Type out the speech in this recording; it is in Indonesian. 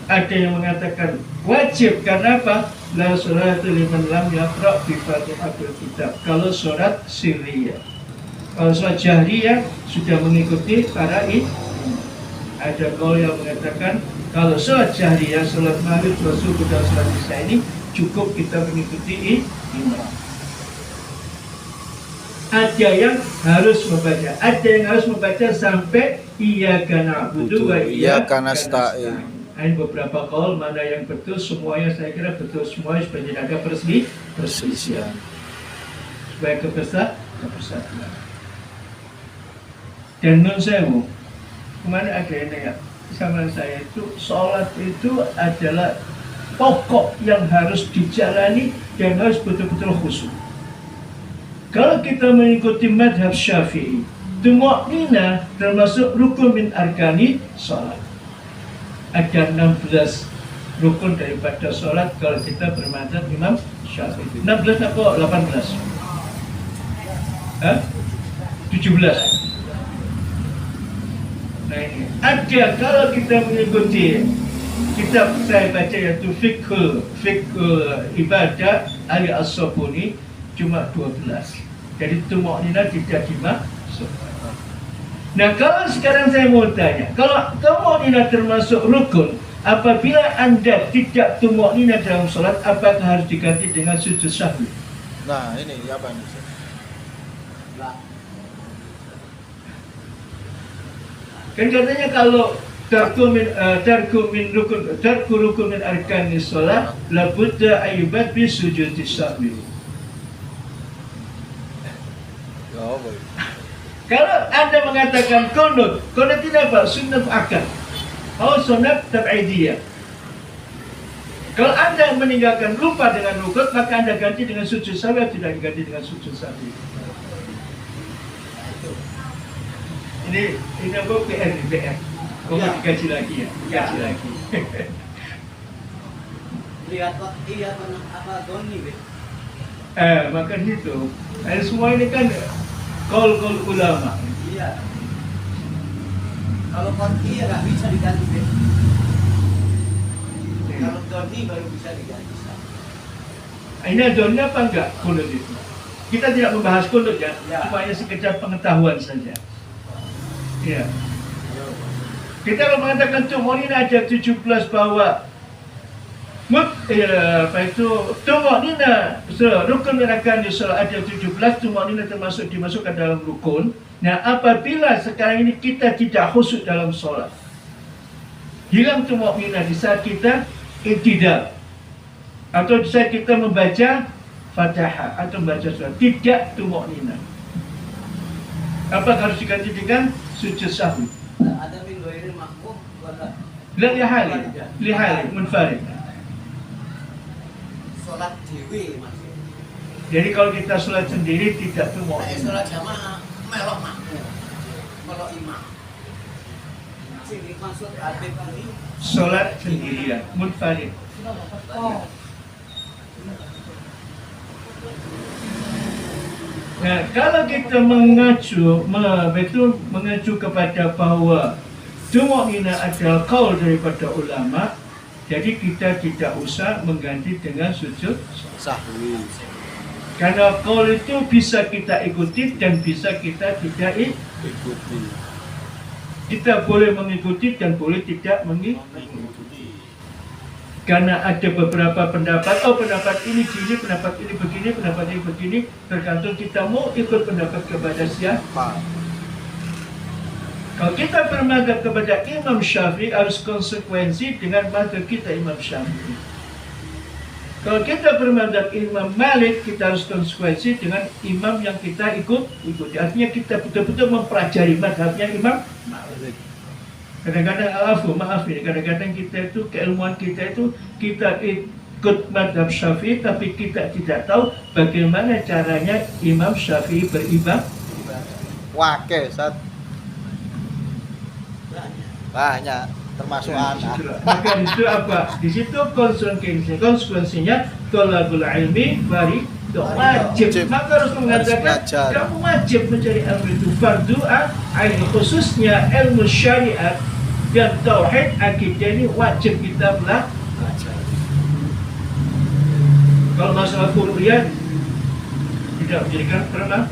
Ada yang mengatakan wajib, karena apa? La sholata liman lam yaqra' bi Fatihatil Kitab. Kalau sholat sirriyah. Kalau sholat jahriyah sudah mengikuti para imam. Ada kaul yang mengatakan kalau sholat jahriyah, sholat maghrib, sholat subuh, dan sholat isya ini cukup kita mengikuti imam. Ada yang harus membaca, ada yang harus membaca sampai iyyaka na'budu wa iyyaka nasta'in. Ada beberapa kaul mana yang betul, semuanya saya kira betul semuanya supaya tidak ada perselisihan, supaya kesatuan. Dan nun sewu, kemarin ada yang nanya sama saya, itu sholat itu adalah pokok yang harus dijalani dan harus betul-betul khusyuk. Kalau kita mengikuti madhab Syafi'i, tuma'nina termasuk rukun min arkani sholat. Ada 16 rukun daripada sholat kalau kita bermadhab Imam Syafi'i. 16 atau 18? 17. Nah ini ada, kalau kita mengikuti kitab saya baca yaitu Fiqhul Ibadah Ali As-Sabuni cuma 12. Jadi tuma'nina tidak dimasukkan. Nah kalau sekarang saya mau tanya, kalau tuma'nina termasuk rukun, apabila Anda tidak tuma'nina dalam sholat, apakah harus diganti dengan sujud sahwi? Nah ini apa nih? Kan katanya kalau tarku rukun min arkanis sholat labudda ayyubat bi sujudi sahwi. Kalau Anda mengatakan kunut ini apa? Sunnah akad atau sunnah tab'idiyah. Kalau Anda meninggalkan lupa dengan rukun, maka Anda ganti dengan sujud sahwi atau tidak diganti dengan sujud sahwi. Ini apa? PR. Dikaji lagi ya? Dikaji lagi. Lihat apa doni, maka itu. Semua ini kan kaul ulama. Iya. Kalau qat'i ya nggak bisa diganti, Be. Kalau doni baru bisa diganti. Ini doni apa enggak kunut itu? Kita tidak membahas kunut ya, cuma hanya sekedar pengetahuan saja. Ya. Kita kalau mengatakan tuma'nina ada 17 bahwa tuma'nina rukun arkan sholat ada 17, tuma'nina dimasukkan dalam rukun. Nah, apabila sekarang ini kita tidak khusyuk dalam sholat, hilang tuma'nina di saat kita iktidal atau di saat kita membaca Fatihah atau membaca surat, tidak tuma'nina, apa harus diganti dengan sujud sahwi? Ada min ghairi mahmum wala lihali munfarid. Sholat dewi maksudnya. Jadi kalau kita sholat sendiri tidak tuma'nina. Sholat jamaah melok makmum, melok imam. Sini maksud Habib ini sholat sendirian, munfarid. Nah, kalau kita mengacu kepada bahwa tuma'nina adalah qaul daripada ulama, jadi kita tidak usah mengganti dengan sujud sahwi. Karena qaul itu bisa kita ikuti dan bisa kita tidak Ikuti. Kita boleh mengikuti dan boleh tidak mengikuti. Karena ada beberapa pendapat, pendapat ini gini, pendapat ini begini, pendapat ini begini, tergantung kita mau ikut pendapat kepada siapa. Kalau kita bermadhab kepada Imam Syafi'i, harus konsekuensi dengan madhab kita Imam Syafi'i. Kalau kita bermadhab Imam Malik, kita harus konsekuensi dengan imam yang kita ikuti. Artinya kita betul-betul mempelajari madhabnya Imam Malik. Kadang-kadang kita itu, keilmuan kita itu, kita ikut madhab Syafi'i, tapi kita tidak tahu bagaimana caranya Imam Syafi'i beribadah. Wake, Ustaz. Banyak, termasuk anak. Maka itu apa? Di situ konsekuensinya thalabul ilmi wajib. Maka harus mengatakan kamu wajib mencari ilmu itu fardu ain, khususnya ilmu syariat. Dan tauhid akidah ini wajib kita belajar. Kalau masalah kuliah tidak menjadikan pernah